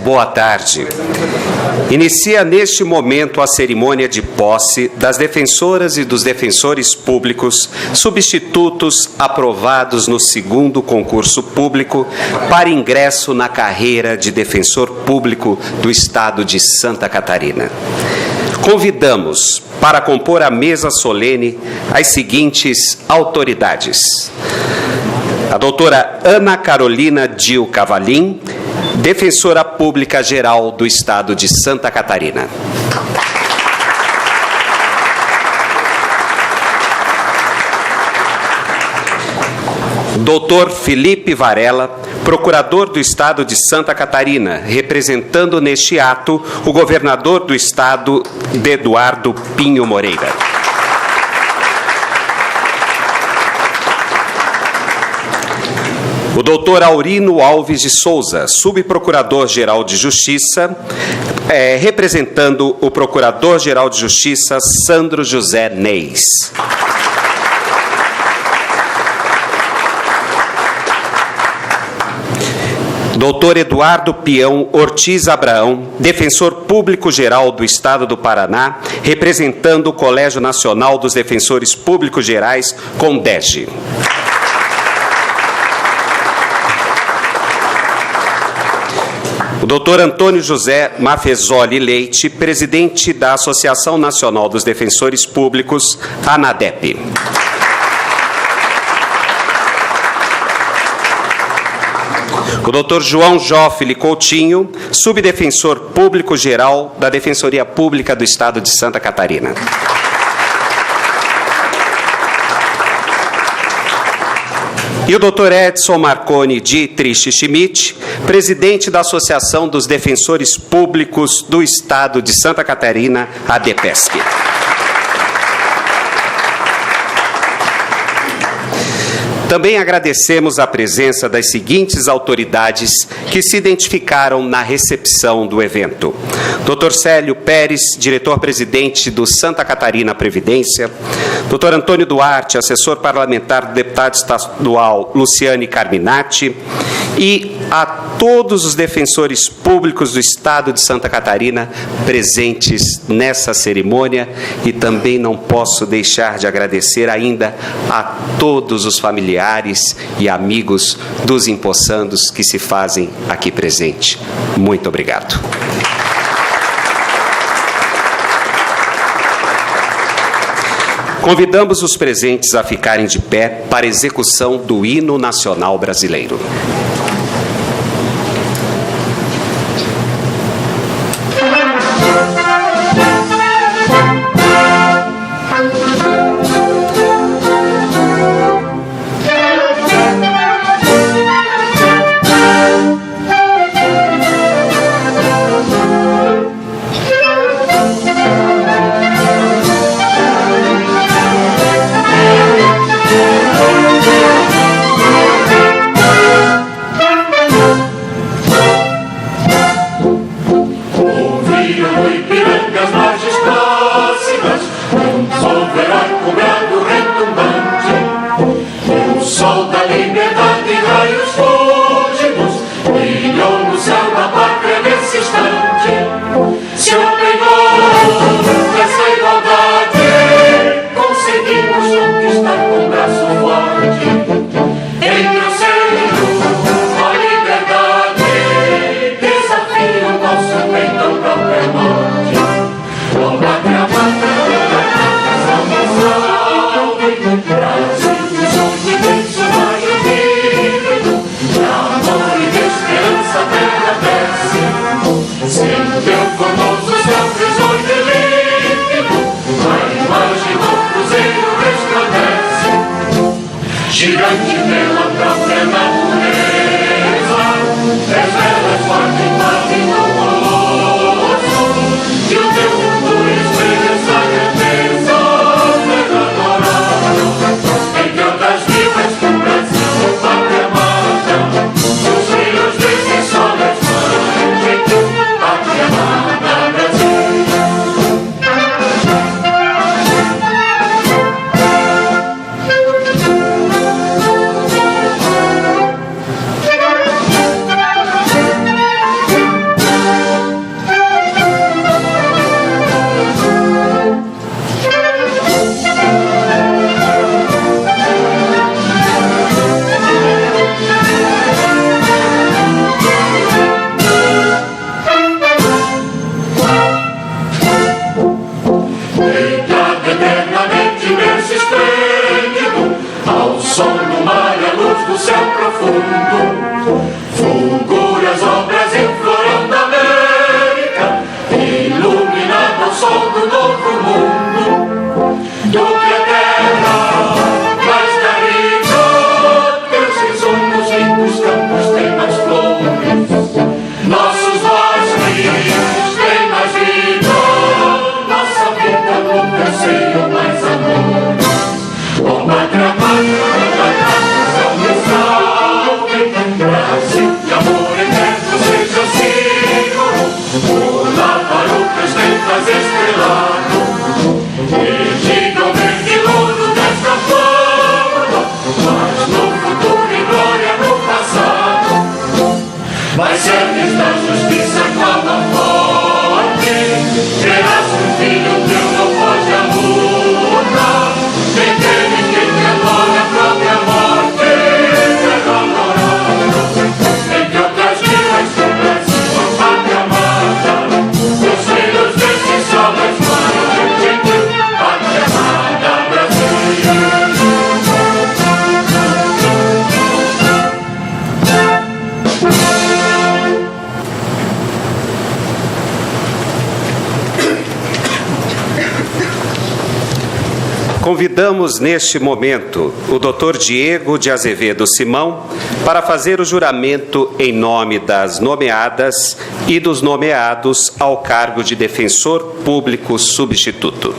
Boa tarde. Inicia neste momento a cerimônia de posse das defensoras e dos defensores públicos, substitutos aprovados no segundo concurso público para ingresso na carreira de defensor público do Estado de Santa Catarina. Convidamos para compor a mesa solene as seguintes autoridades: a doutora Ana Carolina Dil Cavalim, Defensora Pública Geral do Estado de Santa Catarina. Doutor Felipe Varela, Procurador do Estado de Santa Catarina, representando neste ato o Governador do Estado, Eduardo Pinho Moreira. O doutor Aurino Alves de Souza, Subprocurador-Geral de Justiça, representando o Procurador-Geral de Justiça, Sandro José Neis. Doutor Eduardo Pião Ortiz Abraão, Defensor Público-Geral do Estado do Paraná, representando o Colégio Nacional dos Defensores Públicos Gerais, CONDEG. O doutor Antônio José Mafezoli Leite, presidente da Associação Nacional dos Defensores Públicos, ANADEP. O doutor João Jófile Coutinho, subdefensor público-geral da Defensoria Pública do Estado de Santa Catarina. E o doutor Edson Marconi Dietrich Schmidt, presidente da Associação dos Defensores Públicos do Estado de Santa Catarina, ADEPESC. Também agradecemos a presença das seguintes autoridades que se identificaram na recepção do evento: Dr. Célio Pérez, diretor-presidente do Santa Catarina Previdência; Dr. Antônio Duarte, assessor parlamentar do deputado estadual Luciane Carminati; e a todos os defensores públicos do Estado de Santa Catarina presentes nessa cerimônia. E também não posso deixar de agradecer ainda a todos os familiares e amigos dos empossandos que se fazem aqui presente. Muito obrigado. Convidamos os presentes a ficarem de pé para a execução do Hino Nacional Brasileiro. Convidamos neste momento o Dr. Diego de Azevedo Simão para fazer o juramento em nome das nomeadas e dos nomeados ao cargo de defensor público substituto.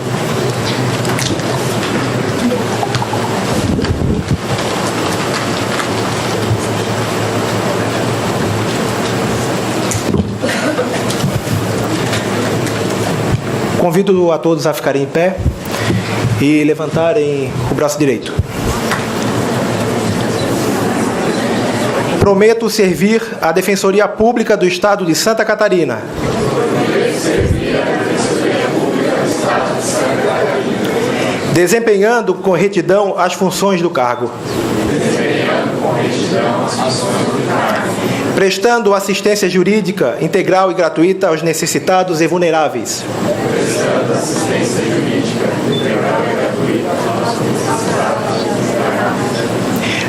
Convido a todos a ficarem em pé e levantarem o braço direito. Prometo servir a Defensoria Pública do Estado de Santa Catarina. Desempenhando com retidão as funções do cargo. Prestando assistência jurídica integral e gratuita aos necessitados e vulneráveis.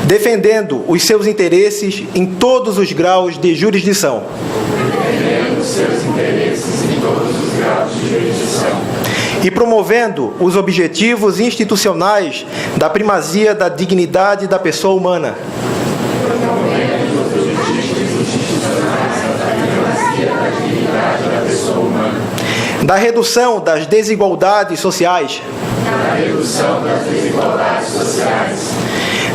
Defendendo os seus interesses em todos os graus de jurisdição. E promovendo os objetivos institucionais da primazia da dignidade da pessoa humana. Da redução das desigualdades sociais.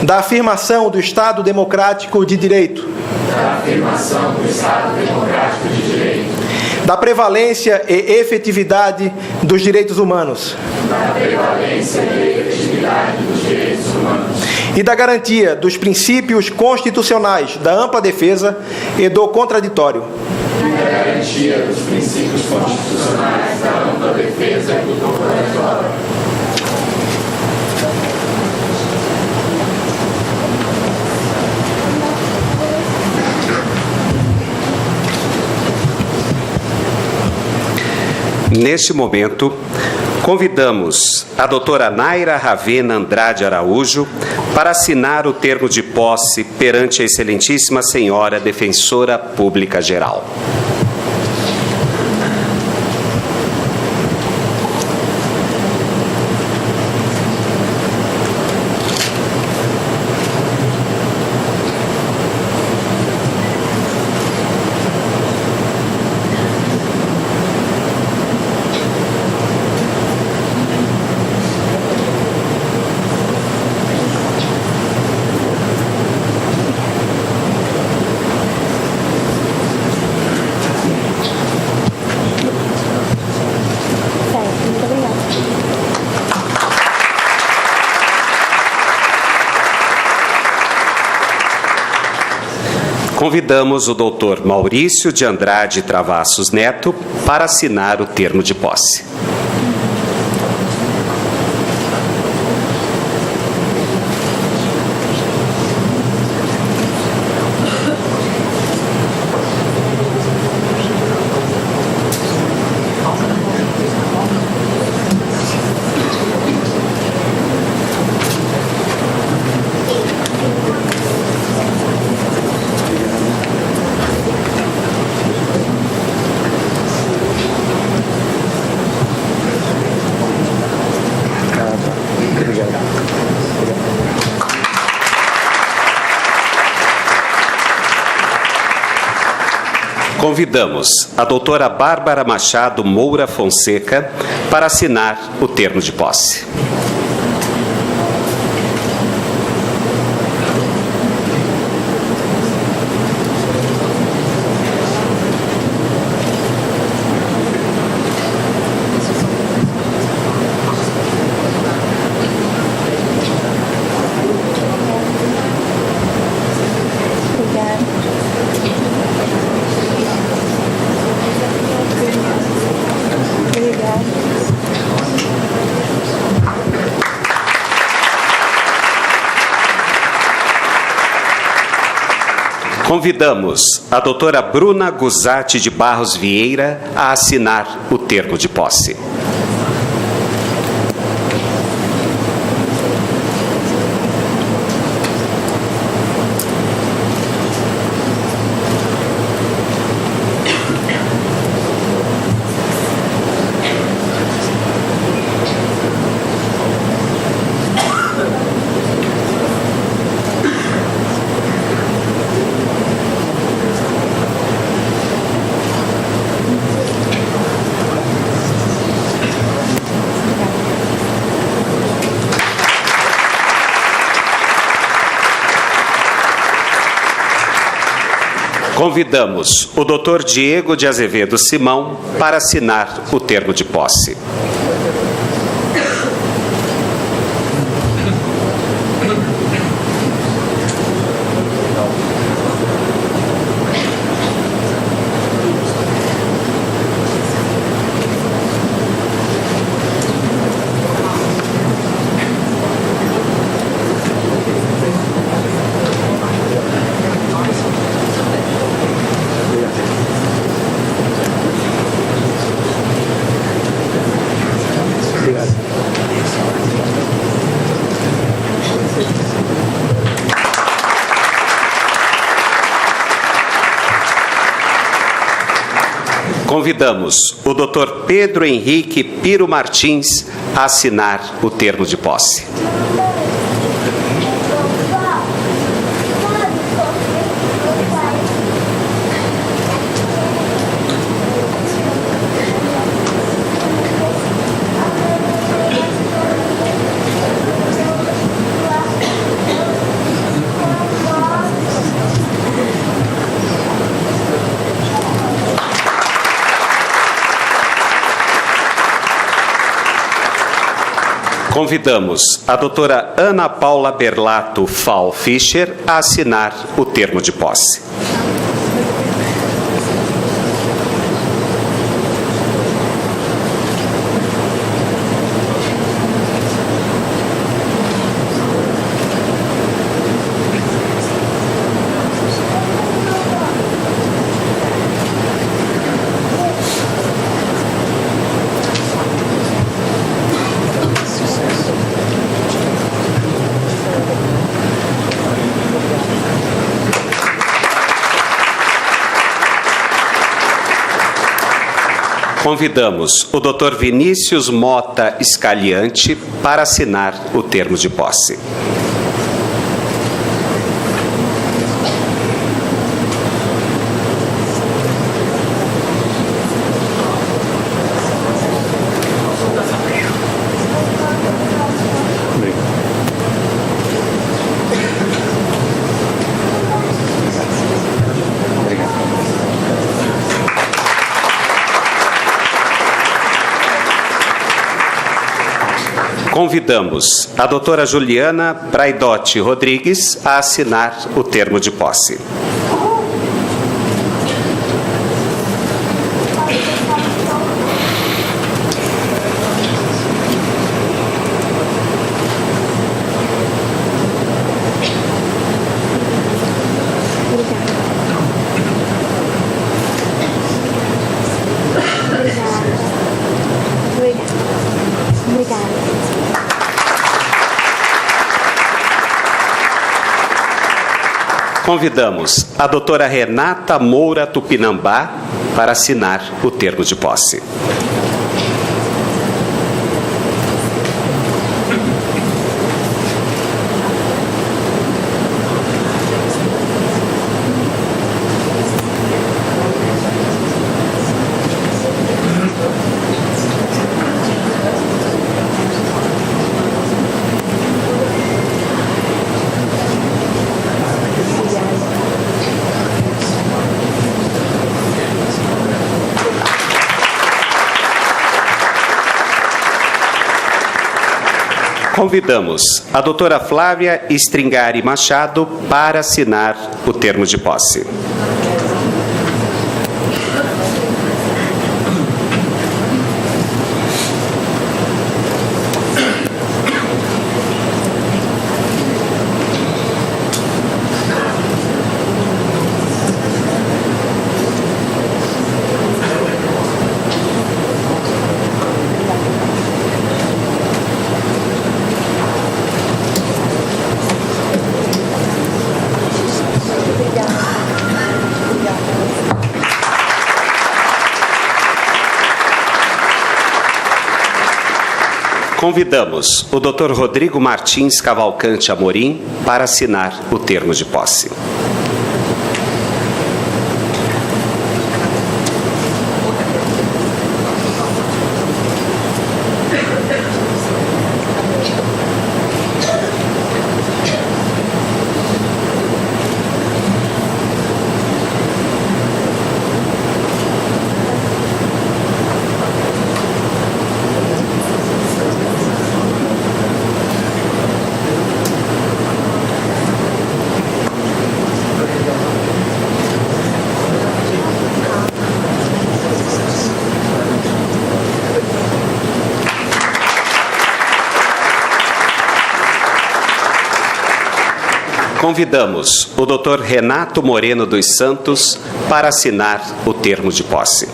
Da afirmação do Estado Democrático de Direito. Da prevalência e efetividade dos direitos humanos. E da garantia dos princípios constitucionais da ampla defesa e do contraditório. Neste momento, convidamos a doutora Naira Ravena Andrade Araújo para assinar o termo de posse perante a Excelentíssima Senhora Defensora Pública Geral. Convidamos o doutor Maurício de Andrade Travassos Neto para assinar o termo de posse. Convidamos a doutora Bárbara Machado Moura Fonseca para assinar o termo de posse. Convidamos a doutora Bruna Guzatti de Barros Vieira a assinar o termo de posse. Convidamos o Dr. Diego de Azevedo Simão para assinar o termo de posse. Convidamos o Dr. Pedro Henrique Piro Martins a assinar o termo de posse. Convidamos a doutora Ana Paula Berlato Fall Fischer a assinar o termo de posse. Convidamos o Dr. Vinícius Mota Scaliante para assinar o termo de posse. Convidamos a doutora Juliana Braidotti Rodrigues a assinar o termo de posse. Convidamos a doutora Renata Moura Tupinambá para assinar o termo de posse. Convidamos a doutora Flávia Stringari Machado para assinar o termo de posse. Convidamos o Dr. Rodrigo Martins Cavalcante Amorim para assinar o termo de posse. Convidamos o Dr. Renato Moreno dos Santos para assinar o termo de posse.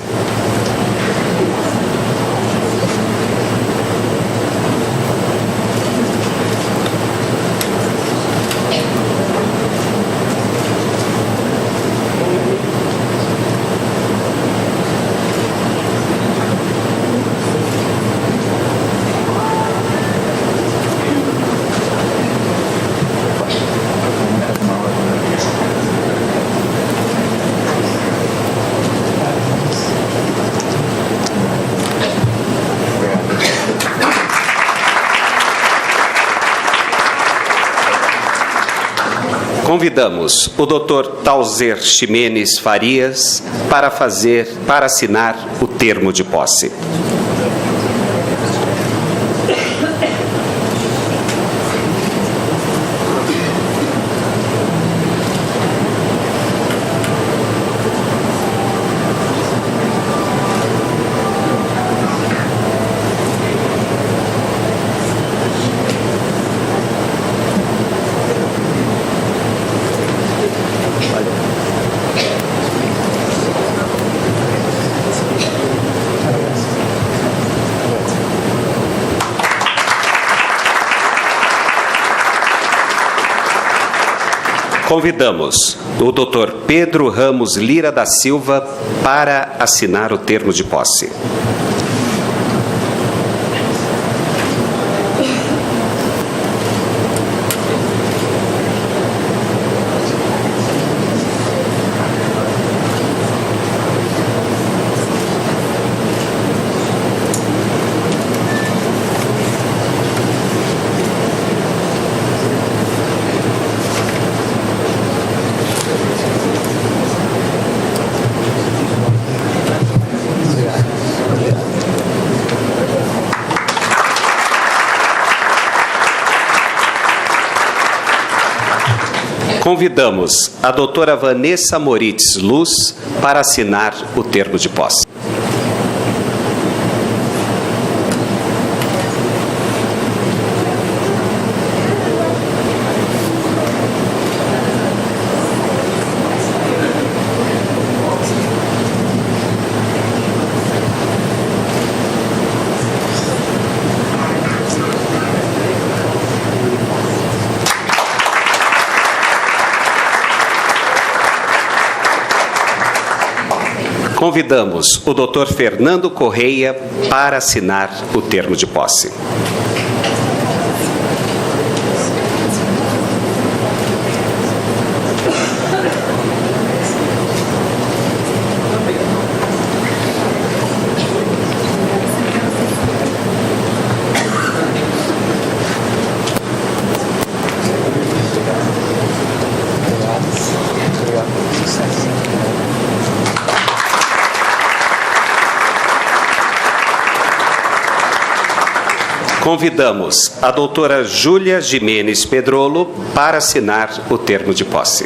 Convidamos o Dr. Tauser Ximenes Farias para assinar o termo de posse. Convidamos o Dr. Pedro Ramos Lira da Silva para assinar o termo de posse. Convidamos a doutora Vanessa Moritz Luz para assinar o termo de posse. Convidamos o Dr. Fernando Correia para assinar o termo de posse. Convidamos a doutora Júlia Jimenez Pedrolo para assinar o termo de posse.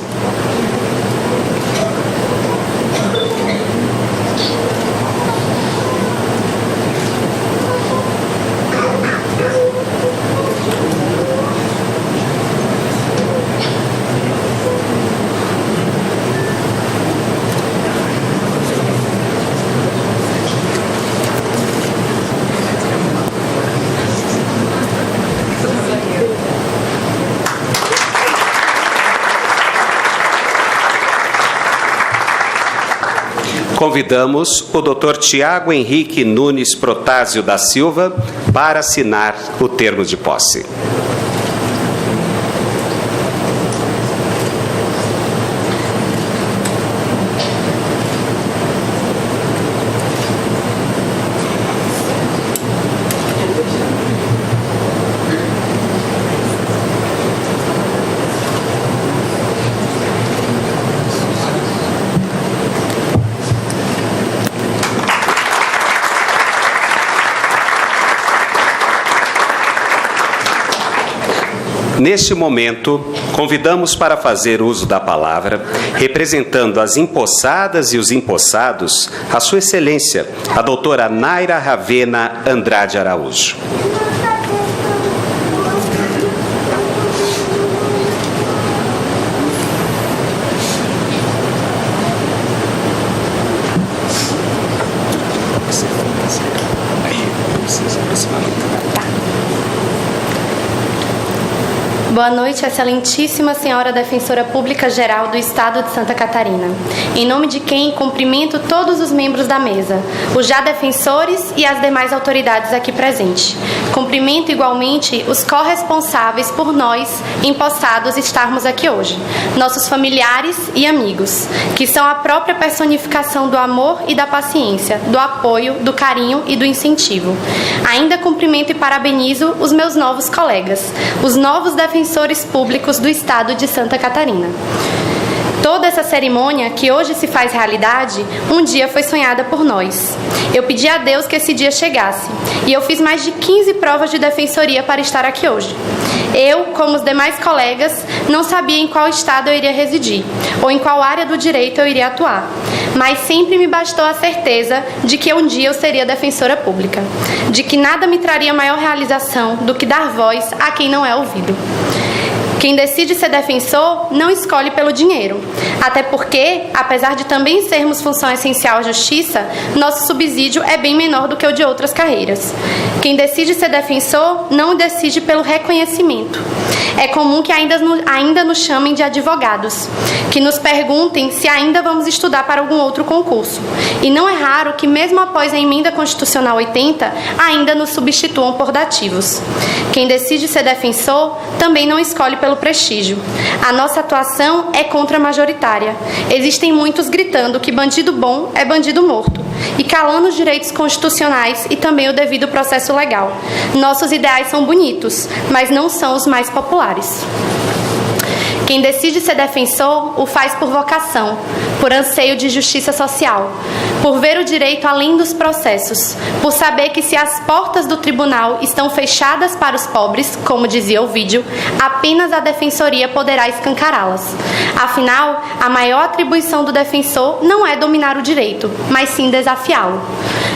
convidamos o Dr. Tiago Henrique Nunes Protásio da Silva para assinar o termo de posse. Neste momento, convidamos para fazer uso da palavra, representando as empossadas e os empossados, a Sua Excelência, a doutora Naira Ravena Andrade Araújo. Boa noite, Excelentíssima Senhora Defensora Pública Geral do Estado de Santa Catarina. Em nome de quem cumprimento todos os membros da mesa, os já defensores e as demais autoridades aqui presentes. Cumprimento igualmente os corresponsáveis por nós, empossados, estarmos aqui hoje, nossos familiares e amigos, que são a própria personificação do amor e da paciência, do apoio, do carinho e do incentivo. Ainda cumprimento e parabenizo os meus novos colegas, os novos defensores públicos do Estado de Santa Catarina. Toda essa cerimônia, que hoje se faz realidade, um dia foi sonhada por nós. Eu pedi a Deus que esse dia chegasse, e eu fiz mais de 15 provas de defensoria para estar aqui hoje. Eu, como os demais colegas, não sabia em qual estado eu iria residir, ou em qual área do direito eu iria atuar, mas sempre me bastou a certeza de que um dia eu seria defensora pública, de que nada me traria maior realização do que dar voz a quem não é ouvido. Quem decide ser defensor não escolhe pelo dinheiro, até porque, apesar de também sermos função essencial à justiça, nosso subsídio é bem menor do que o de outras carreiras. Quem decide ser defensor não decide pelo reconhecimento. É comum que ainda nos chamem de advogados, que nos perguntem se ainda vamos estudar para algum outro concurso. E não é raro que, mesmo após a Emenda Constitucional 80, ainda nos substituam por dativos. Quem decide ser defensor também não escolhe pelo prestígio. A nossa atuação é contra-majoritária. Existem muitos gritando que bandido bom é bandido morto, e calando os direitos constitucionais e também o devido processo legal. Nossos ideais são bonitos, mas não são os mais populares. Quem decide ser defensor o faz por vocação, por anseio de justiça social, por ver o direito além dos processos, por saber que se as portas do tribunal estão fechadas para os pobres, como dizia o vídeo, apenas a defensoria poderá escancará-las. Afinal, a maior atribuição do defensor não é dominar o direito, mas sim desafiá-lo.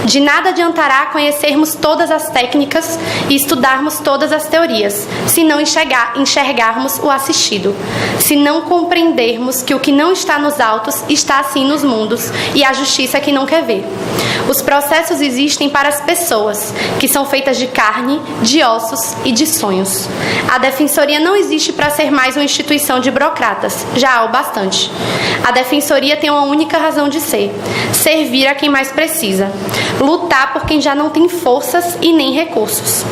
De nada adiantará conhecermos todas as técnicas e estudarmos todas as teorias, se não enxergarmos o assistido, se não compreendermos que o que não está nos autos está assim nos mundos e a justiça que não quer ver. Os processos existem para as pessoas, que são feitas de carne, de ossos e de sonhos. A defensoria não existe para ser mais uma instituição de burocratas, já há o bastante. A defensoria tem uma única razão de ser: servir a quem mais precisa, lutar por quem já não tem forças e nem recursos.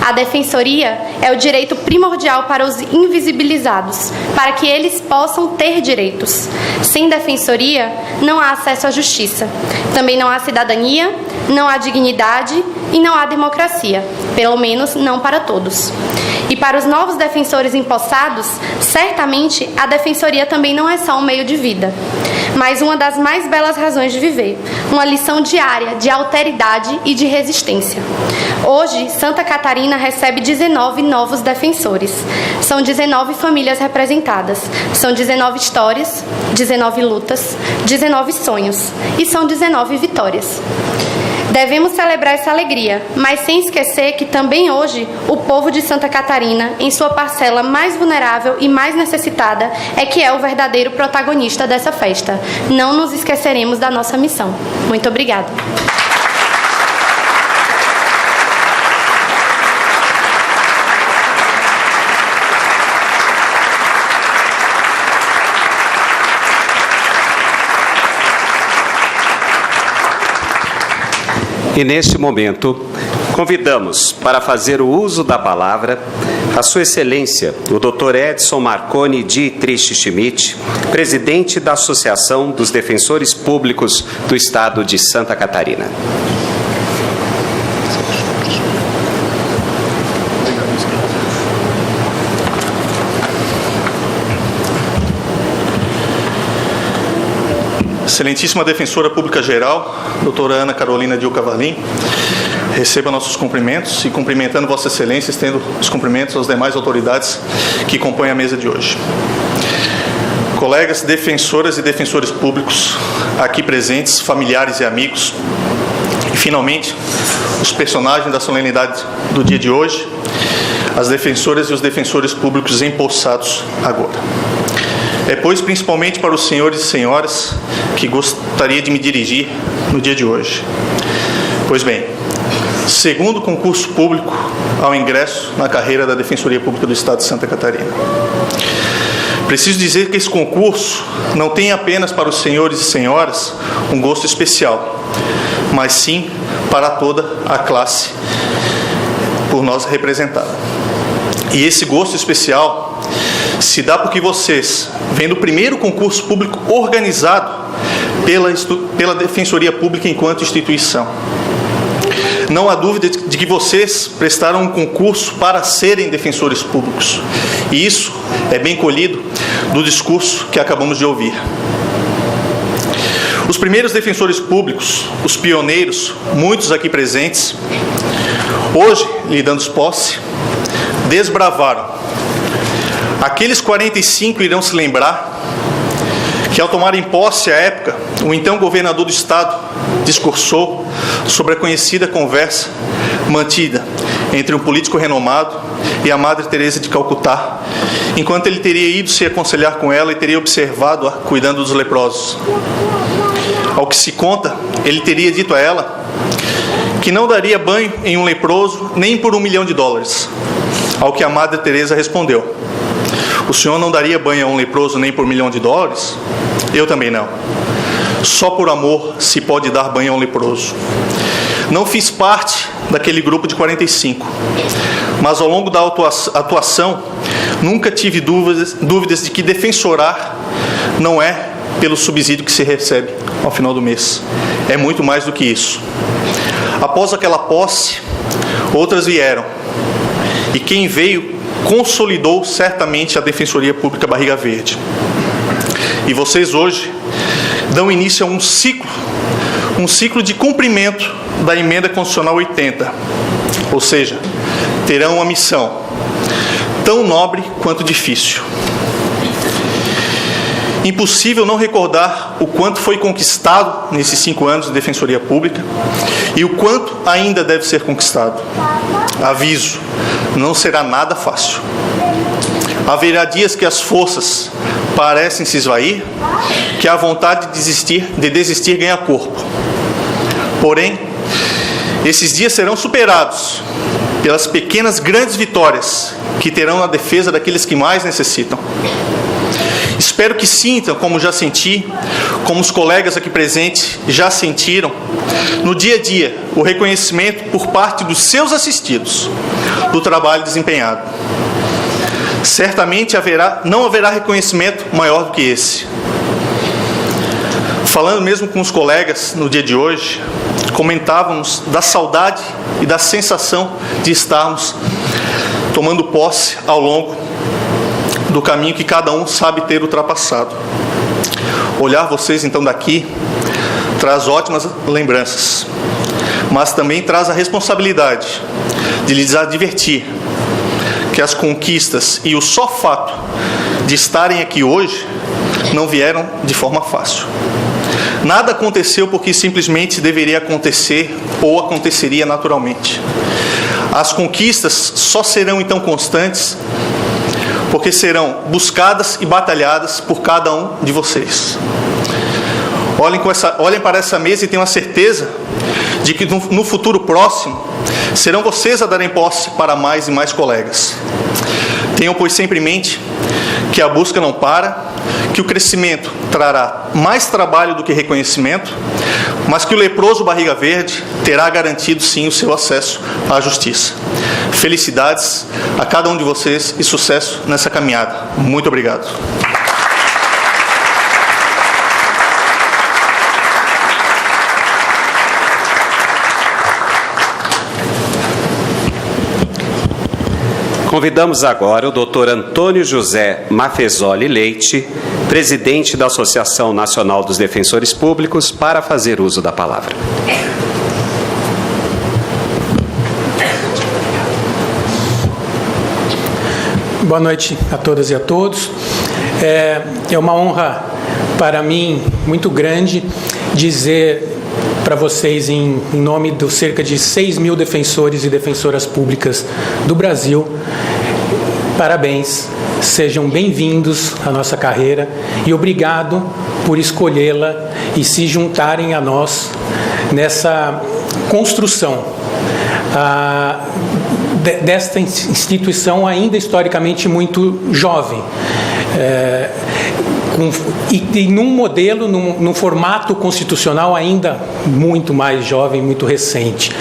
A defensoria é o direito primordial para os invisibilizados, para que eles possam ter direitos. Sem defensoria, não há acesso à justiça. Também não há cidadania, não há dignidade e não há democracia, pelo menos não para todos. E para os novos defensores empossados, certamente a defensoria também não é só um meio de vida, mas uma das mais belas razões de viver, uma lição diária de alteridade e de resistência. Hoje, Santa Catarina recebe 19 novos defensores. São 19 famílias representadas, são 19 histórias, 19 lutas, 19 sonhos e são 19 vitórias. Devemos celebrar essa alegria, mas sem esquecer que também hoje o povo de Santa Catarina, em sua parcela mais vulnerável e mais necessitada, é que é o verdadeiro protagonista dessa festa. Não nos esqueceremos da nossa missão. Muito obrigada. E neste momento, convidamos para fazer o uso da palavra a Sua Excelência, o Dr. Edson Marconi Dietrich Schmidt, presidente da Associação dos Defensores Públicos do Estado de Santa Catarina. Excelentíssima Defensora Pública Geral, doutora Ana Carolina Dil Cavalim, receba nossos cumprimentos e, cumprimentando Vossa Excelência, estendo os cumprimentos às demais autoridades que compõem a mesa de hoje. Colegas, defensoras e defensores públicos aqui presentes, familiares e amigos, e, finalmente, os personagens da solenidade do dia de hoje, as defensoras e os defensores públicos empossados agora. É, pois, principalmente para os senhores e senhoras que gostaria de me dirigir no dia de hoje. Pois bem, segundo concurso público ao ingresso na carreira da Defensoria Pública do Estado de Santa Catarina. Preciso dizer que esse concurso não tem apenas para os senhores e senhoras um gosto especial, mas sim para toda a classe por nós representada. E esse gosto especial se dá porque vocês, vendo o primeiro concurso público organizado pela Defensoria Pública enquanto instituição, não há dúvida de que vocês prestaram um concurso para serem defensores públicos. E isso é bem colhido do discurso que acabamos de ouvir. Os primeiros defensores públicos, os pioneiros, muitos aqui presentes, hoje, lhe dando posse, desbravaram. Aqueles 45 irão se lembrar que, ao tomarem posse à época, o então governador do estado discursou sobre a conhecida conversa mantida entre um político renomado e a Madre Teresa de Calcutá, enquanto ele teria ido se aconselhar com ela e teria observado-a cuidando dos leprosos. Ao que se conta, ele teria dito a ela que não daria banho em um leproso nem por $1 milhão. Ao que a Madre Teresa respondeu: o senhor não daria banho a um leproso nem por $1 milhão? Eu também não. Só por amor se pode dar banho a um leproso. Não fiz parte daquele grupo de 45, mas ao longo da atuação nunca tive dúvidas de que defensorar não é pelo subsídio que se recebe ao final do mês. É muito mais do que isso. Após aquela posse, outras vieram. E quem veio consolidou certamente a Defensoria Pública Barriga Verde. E vocês hoje dão início a um ciclo de cumprimento da Emenda Constitucional 80. Ou seja, terão uma missão tão nobre quanto difícil. Impossível não recordar o quanto foi conquistado nesses 5 anos de Defensoria Pública e o quanto ainda deve ser conquistado. Aviso, não será nada fácil. Haverá dias que as forças parecem se esvair, que a vontade de desistir ganha corpo. Porém, esses dias serão superados pelas pequenas grandes vitórias que terão na defesa daqueles que mais necessitam. Espero que sintam, como já senti, como os colegas aqui presentes já sentiram, no dia a dia, o reconhecimento por parte dos seus assistidos do trabalho desempenhado. Certamente não haverá reconhecimento maior do que esse. Falando mesmo com os colegas no dia de hoje, comentávamos da saudade e da sensação de estarmos tomando posse ao longo do caminho que cada um sabe ter ultrapassado. Olhar vocês então daqui traz ótimas lembranças, mas também traz a responsabilidade de lhes advertir que as conquistas e o só fato de estarem aqui hoje não vieram de forma fácil. Nada aconteceu porque simplesmente deveria acontecer ou aconteceria naturalmente. As conquistas só serão então constantes porque serão buscadas e batalhadas por cada um de vocês. Olhem para essa mesa e tenham a certeza de que no futuro próximo serão vocês a darem posse para mais e mais colegas. Tenham, pois, sempre em mente que a busca não para, que o crescimento trará mais trabalho do que reconhecimento, mas que o leproso barriga verde terá garantido, sim, o seu acesso à justiça. Felicidades a cada um de vocês e sucesso nessa caminhada. Muito obrigado. Convidamos agora o Dr. Antônio José Mafezoli Leite, presidente da Associação Nacional dos Defensores Públicos, para fazer uso da palavra. Boa noite a todas e a todos. É uma honra para mim muito grande dizer para vocês, em nome dos cerca de 6 mil defensores e defensoras públicas do Brasil, parabéns, sejam bem-vindos à nossa carreira e obrigado por escolhê-la e se juntarem a nós nessa construção desta instituição ainda historicamente muito jovem. E num modelo, num formato constitucional ainda muito mais jovem, muito recente.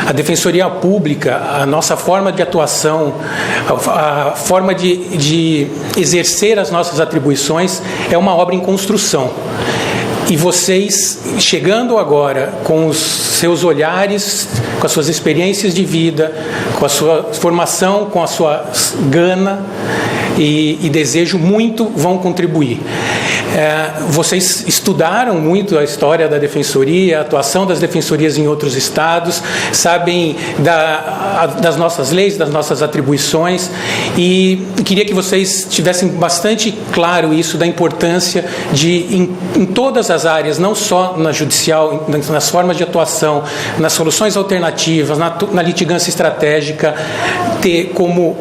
A Defensoria Pública, a nossa forma de atuação, a forma de exercer as nossas atribuições é uma obra em construção. E vocês, chegando agora com os seus olhares, com as suas experiências de vida, com a sua formação, com a sua gana e desejo muito, vão contribuir. Vocês estudaram muito a história da Defensoria, a atuação das defensorias em outros estados, sabem das nossas leis, das nossas atribuições, e queria que vocês tivessem bastante claro isso, da importância de, em todas as áreas, não só na judicial, nas formas de atuação, nas soluções alternativas, na litigância estratégica, ter como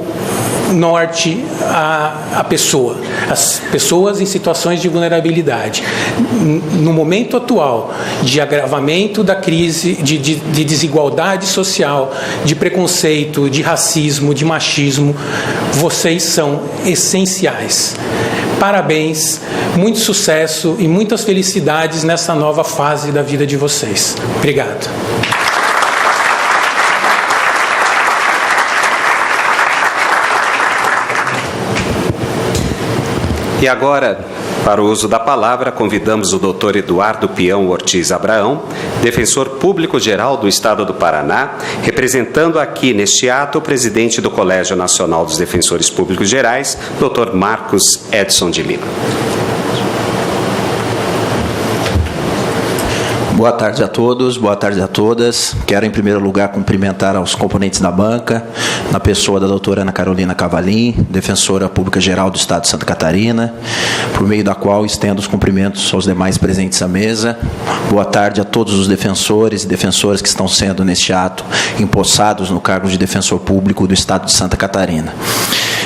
norte a pessoa, as pessoas em situações de vulnerabilidade. No momento atual de agravamento da crise, de desigualdade social, de preconceito, de racismo, de machismo, vocês são essenciais. Parabéns, muito sucesso e muitas felicidades nessa nova fase da vida de vocês. Obrigado. E agora, para o uso da palavra, convidamos o Dr. Eduardo Peão Ortiz Abraão, defensor público-geral do Estado do Paraná, representando aqui neste ato o presidente do Colégio Nacional dos Defensores Públicos Gerais, Dr. Marcos Edson de Lima. Boa tarde a todos, boa tarde a todas. Quero, em primeiro lugar, cumprimentar aos componentes da banca, na pessoa da doutora Ana Carolina Cavalim, defensora pública geral do Estado de Santa Catarina, por meio da qual estendo os cumprimentos aos demais presentes à mesa. Boa tarde a todos os defensores e defensoras que estão sendo, neste ato, empossados no cargo de defensor público do Estado de Santa Catarina.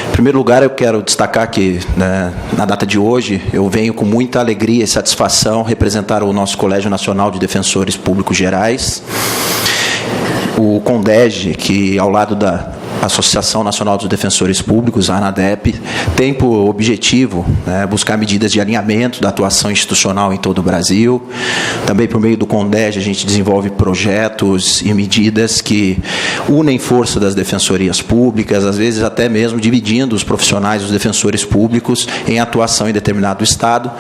Em primeiro lugar, eu quero destacar que, na data de hoje, eu venho com muita alegria e satisfação representar o nosso Colégio Nacional de Defensores Públicos Gerais, o CONDEG, que, ao lado da Associação Nacional dos Defensores Públicos, a ANADEP, tem por objetivo buscar medidas de alinhamento da atuação institucional em todo o Brasil. Também, por meio do CONDEG, a gente desenvolve projetos e medidas que unem força das defensorias públicas, às vezes até mesmo dividindo os profissionais dos defensores públicos em atuação em determinado estado.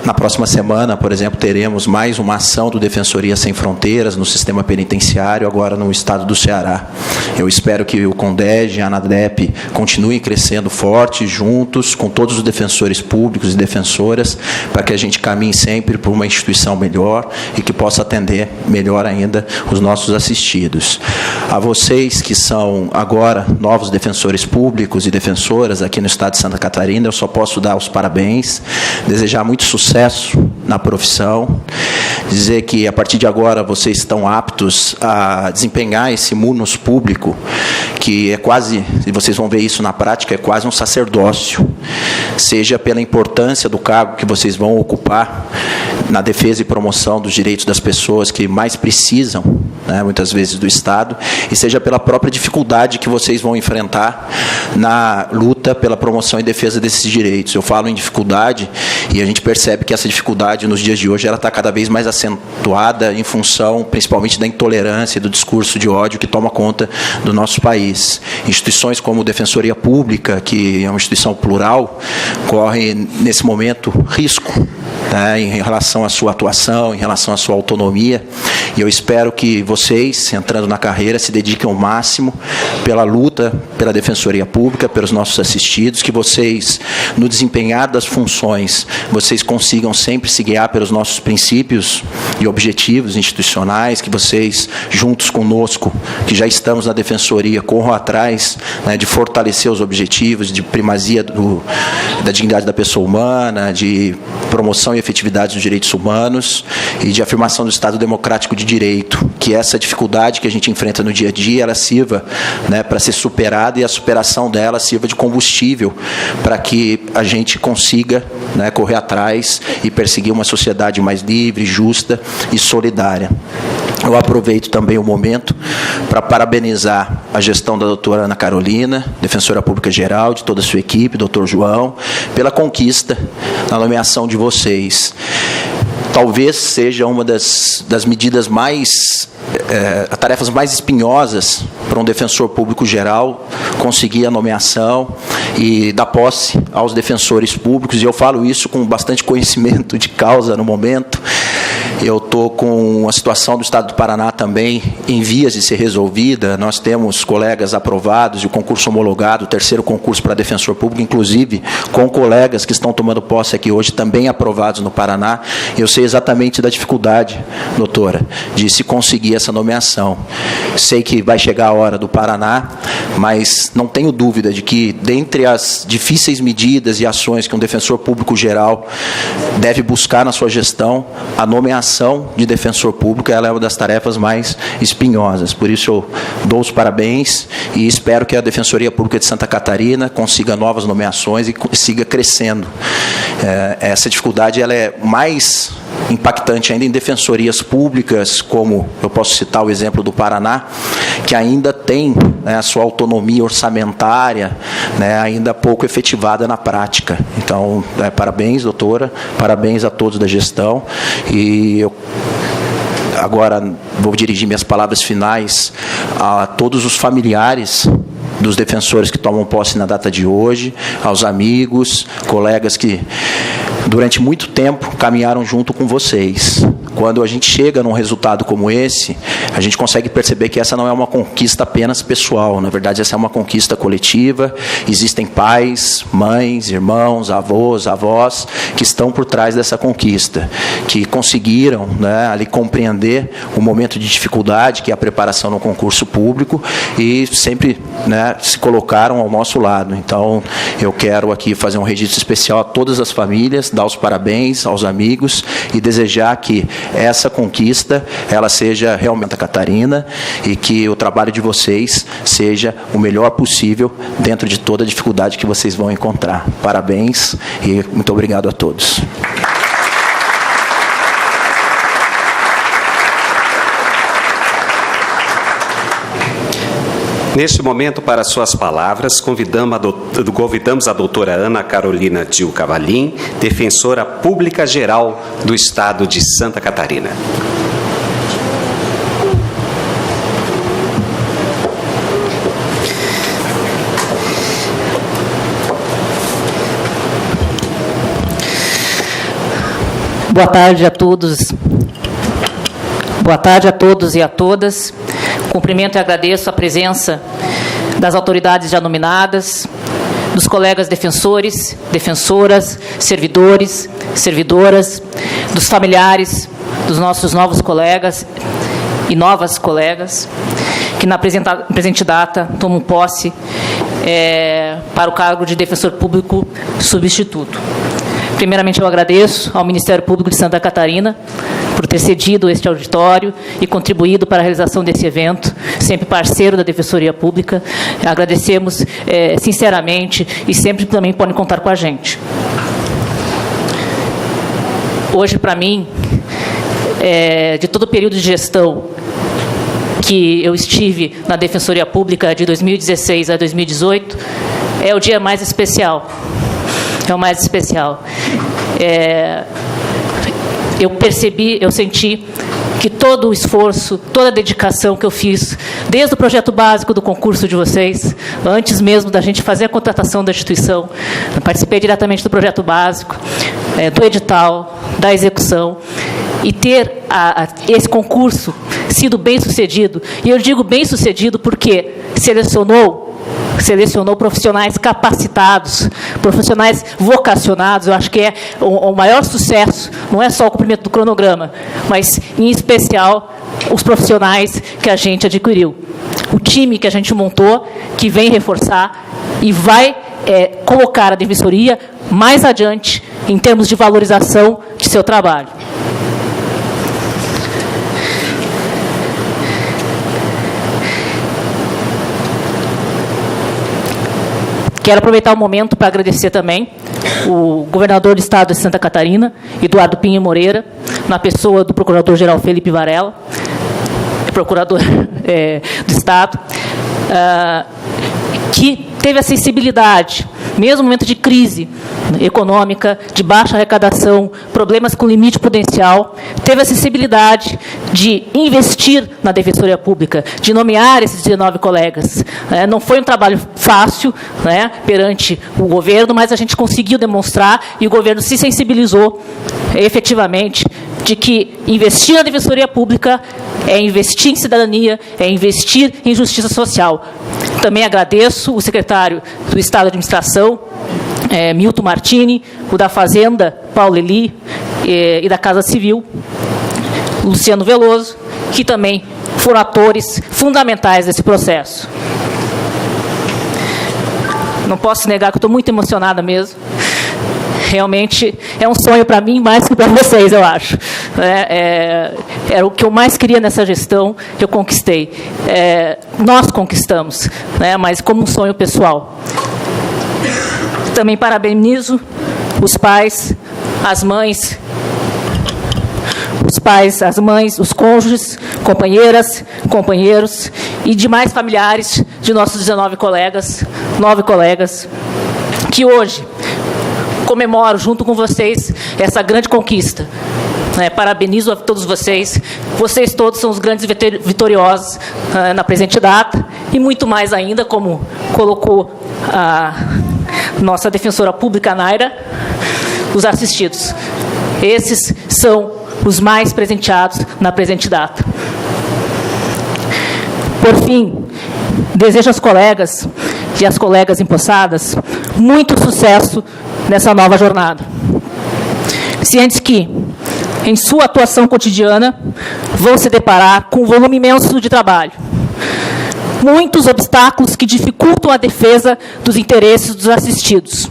Na próxima semana, por exemplo, teremos mais uma ação do Defensoria Sem Fronteiras no sistema penitenciário, agora no estado do Ceará. Eu espero que o CONDEG e a ANADEP continuem crescendo forte, juntos, com todos os defensores públicos e defensoras, para que a gente caminhe sempre por uma instituição melhor e que possa atender melhor ainda os nossos assistidos. A vocês que são agora novos defensores públicos e defensoras aqui no estado de Santa Catarina, eu só posso dar os parabéns, desejar muito sucesso na profissão, dizer que a partir de agora vocês estão aptos a desempenhar esse munus público, que é quase, e vocês vão ver isso na prática, é quase um sacerdócio, seja pela importância do cargo que vocês vão ocupar na defesa e promoção dos direitos das pessoas que mais precisam né, muitas vezes do Estado, e seja pela própria dificuldade que vocês vão enfrentar na luta pela promoção e defesa desses direitos. Eu falo em dificuldade e a gente percebe que essa dificuldade nos dias de hoje ela está cada vez mais acentuada em função principalmente da intolerância e do discurso de ódio que toma conta do nosso país. Instituições como a Defensoria Pública, que é uma instituição plural, corre nesse momento risco, né, em relação à sua atuação, em relação à sua autonomia, e eu espero que vocês, entrando na carreira, se dediquem ao máximo pela luta pela Defensoria Pública, pelos nossos assistidos, que vocês, no desempenhar das funções, vocês consigam sempre se guiar pelos nossos princípios e objetivos institucionais, que vocês, juntos conosco, que já estamos na Defensoria, corram atrás, né, de fortalecer os objetivos de primazia da dignidade da pessoa humana, de promoção e efetividade dos direitos humanos e de afirmação do Estado democrático de direito, que essa dificuldade que a gente enfrenta no dia a dia, ela sirva, né, para ser superada e a superação dela sirva de combustível para que a gente consiga, né, correr atrás e perseguir uma sociedade mais livre, justa e solidária. Eu aproveito também o momento para parabenizar a gestão da doutora Ana Carolina, defensora pública geral, de toda a sua equipe, doutor João, pela conquista na nomeação de vocês. Talvez seja uma das medidas mais, tarefas mais espinhosas para um defensor público geral conseguir a nomeação e dar posse aos defensores públicos, e eu falo isso com bastante conhecimento de causa no momento. Eu estou com a situação do Estado do Paraná também em vias de ser resolvida. Nós temos colegas aprovados e o concurso homologado, o terceiro concurso para defensor público, inclusive com colegas que estão tomando posse aqui hoje, também aprovados no Paraná. Eu sei exatamente da dificuldade, doutora, de se conseguir essa nomeação. Sei que vai chegar a hora do Paraná, mas não tenho dúvida de que, dentre as difíceis medidas e ações que um defensor público geral deve buscar na sua gestão, a nomeação de defensor público ela é uma das tarefas mais espinhosas. Por isso eu dou os parabéns e espero que a Defensoria Pública de Santa Catarina consiga novas nomeações e siga crescendo. Essa dificuldade ela é mais impactante ainda em defensorias públicas, como eu posso citar o exemplo do Paraná, que ainda tem, né, a sua autonomia orçamentária, né, ainda pouco efetivada na prática. Então, parabéns, doutora, parabéns a todos da gestão, e eu agora vou dirigir minhas palavras finais a todos os familiares dos defensores que tomam posse na data de hoje, aos amigos, colegas que durante muito tempo caminharam junto com vocês. Quando a gente chega num resultado como esse, a gente consegue perceber que essa não é uma conquista apenas pessoal. Na verdade, essa é uma conquista coletiva. Existem pais, mães, irmãos, avós, que estão por trás dessa conquista, que conseguiram, né, ali compreender o momento de dificuldade que é a preparação no concurso público e sempre, né, se colocaram ao nosso lado. Então, eu quero aqui fazer um registro especial a todas as famílias, dar os parabéns aos amigos e desejar que essa conquista ela seja realmente Santa Catarina e que o trabalho de vocês seja o melhor possível dentro de toda a dificuldade que vocês vão encontrar. Parabéns e muito obrigado a todos. Neste momento, para suas palavras, convidamos a doutora Ana Carolina Dil Cavalim, defensora pública geral do Estado de Santa Catarina. Boa tarde a todos. Boa tarde a todos e a todas. Cumprimento e agradeço a presença das autoridades já nominadas, dos colegas defensores, defensoras, servidores, servidoras, dos familiares, dos nossos novos colegas e novas colegas, que na presente data tomam posse para o cargo de defensor público substituto. Primeiramente, eu agradeço ao Ministério Público de Santa Catarina por ter cedido este auditório e contribuído para a realização desse evento, sempre parceiro da Defensoria Pública. Agradecemos sinceramente e sempre também podem contar com a gente. Hoje, para mim, de todo o período de gestão que eu estive na Defensoria Pública de 2016 a 2018, é o dia mais especial. É o mais especial. Eu percebi, eu senti que todo o esforço, toda a dedicação que eu fiz, desde o projeto básico do concurso de vocês, antes mesmo da gente fazer a contratação da instituição, eu participei diretamente do projeto básico, do edital, da execução, e ter esse concurso sido bem sucedido. E eu digo bem sucedido porque selecionou profissionais capacitados, profissionais vocacionados. Eu acho que é o maior sucesso, não é só o cumprimento do cronograma, mas, em especial, os profissionais que a gente adquiriu. O time que a gente montou, que vem reforçar e vai colocar a Defensoria mais adiante em termos de valorização de seu trabalho. Quero aproveitar o momento para agradecer também o governador do Estado de Santa Catarina, Eduardo Pinho Moreira, na pessoa do Procurador-Geral Felipe Varela, procurador do Estado, que teve a sensibilidade, mesmo no momento de crise econômica, de baixa arrecadação, problemas com limite prudencial, teve a sensibilidade de investir na Defensoria Pública, de nomear esses 19 colegas. Não foi um trabalho fácil, perante o governo, mas a gente conseguiu demonstrar e o governo se sensibilizou efetivamente de que investir na Defensoria Pública é investir em cidadania, é investir em justiça social. Também agradeço o secretário do Estado de Administração, Milton Martini, o da Fazenda, Paulo Eli, e da Casa Civil, Luciano Veloso, que também foram atores fundamentais desse processo. Não posso negar que estou muito emocionada mesmo. Realmente é um sonho para mim, mais que para vocês, eu acho. Era o que eu mais queria nessa gestão, que eu conquistei. Nós conquistamos, mas como um sonho pessoal. Também parabenizo os pais, as mães, os cônjuges, companheiras, companheiros e demais familiares de nossos 19 colegas, 9 colegas, que hoje comemoro junto com vocês essa grande conquista. Parabenizo a todos vocês. Vocês todos são os grandes vitoriosos na presente data e muito mais ainda, como colocou a nossa defensora pública, Naira, os assistidos. Esses são os mais presenteados na presente data. Por fim, desejo aos colegas e às colegas empossadas muito sucesso nessa nova jornada. Cientes que, em sua atuação cotidiana, vão se deparar com um volume imenso de trabalho. Muitos obstáculos que dificultam a defesa dos interesses dos assistidos.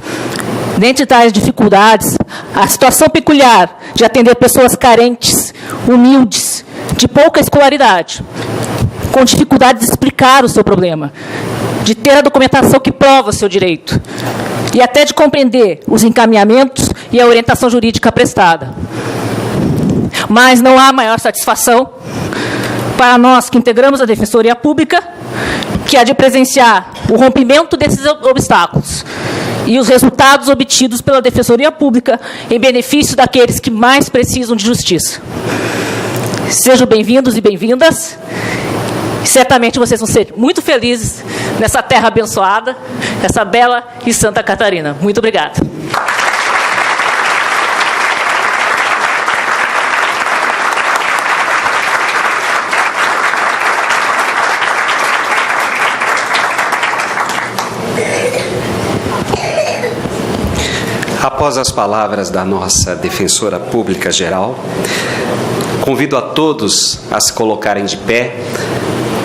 Dentre tais dificuldades, a situação peculiar de atender pessoas carentes, humildes, de pouca escolaridade, com dificuldade de explicar o seu problema, de ter a documentação que prova o seu direito, e até de compreender os encaminhamentos e a orientação jurídica prestada. Mas não há maior satisfação para nós que integramos a Defensoria Pública que a de presenciar o rompimento desses obstáculos e os resultados obtidos pela Defensoria Pública em benefício daqueles que mais precisam de justiça. Sejam bem-vindos e bem-vindas. Certamente vocês vão ser muito felizes nessa terra abençoada, essa bela e Santa Catarina. Muito obrigada. Após as palavras da nossa defensora pública geral, convido a todos a se colocarem de pé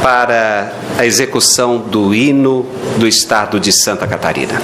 para a execução do hino do Estado de Santa Catarina.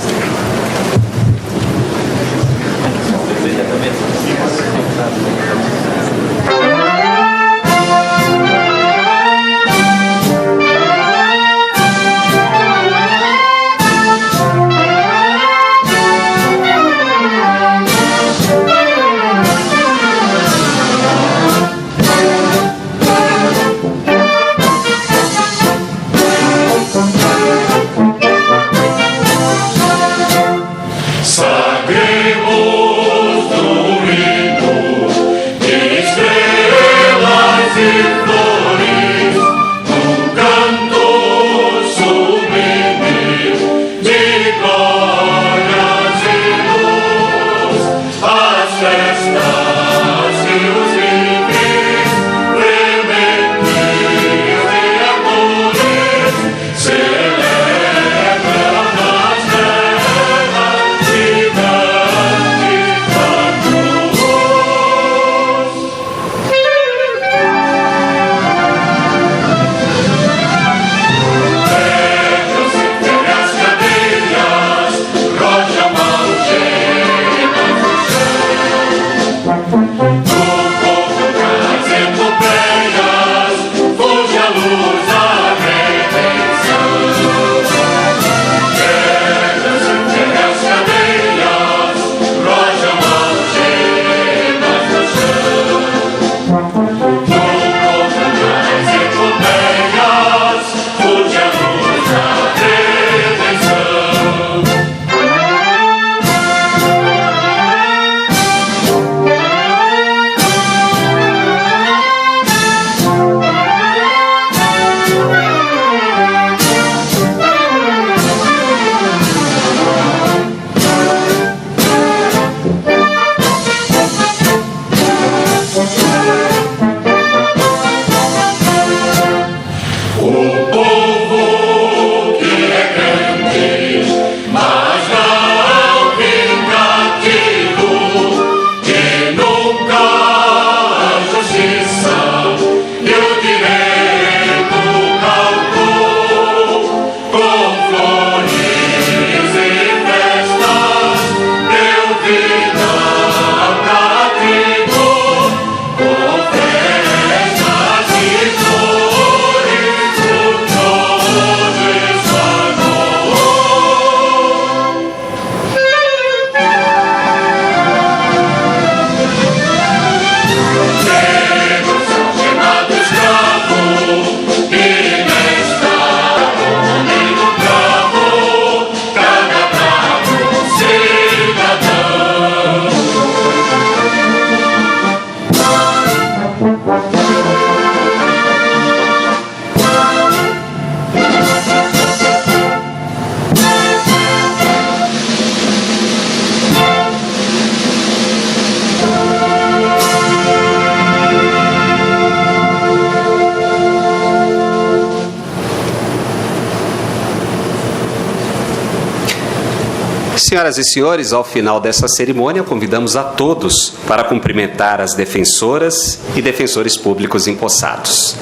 Senhoras e senhores, ao final dessa cerimônia, convidamos a todos para cumprimentar as defensoras e defensores públicos empossados.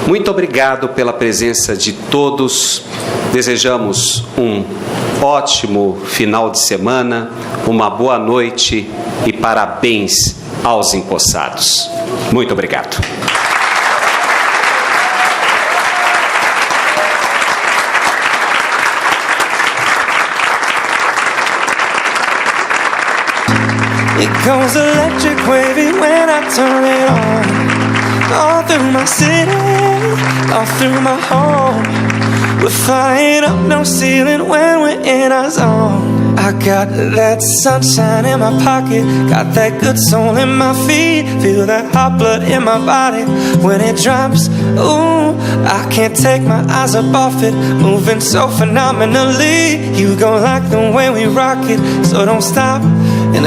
Muito obrigado pela presença de todos. Desejamos um ótimo final de semana, uma boa noite e parabéns aos empossados. Muito obrigado. It goes electric wavy when I turn it on. All through my city, all through my home. We're flying up, no ceiling when we're in our zone. I got that sunshine in my pocket, got that good soul in my feet. Feel that hot blood in my body when it drops. Ooh, I can't take my eyes up off it, moving so phenomenally. You gon' like the way we rock it, so don't stop. And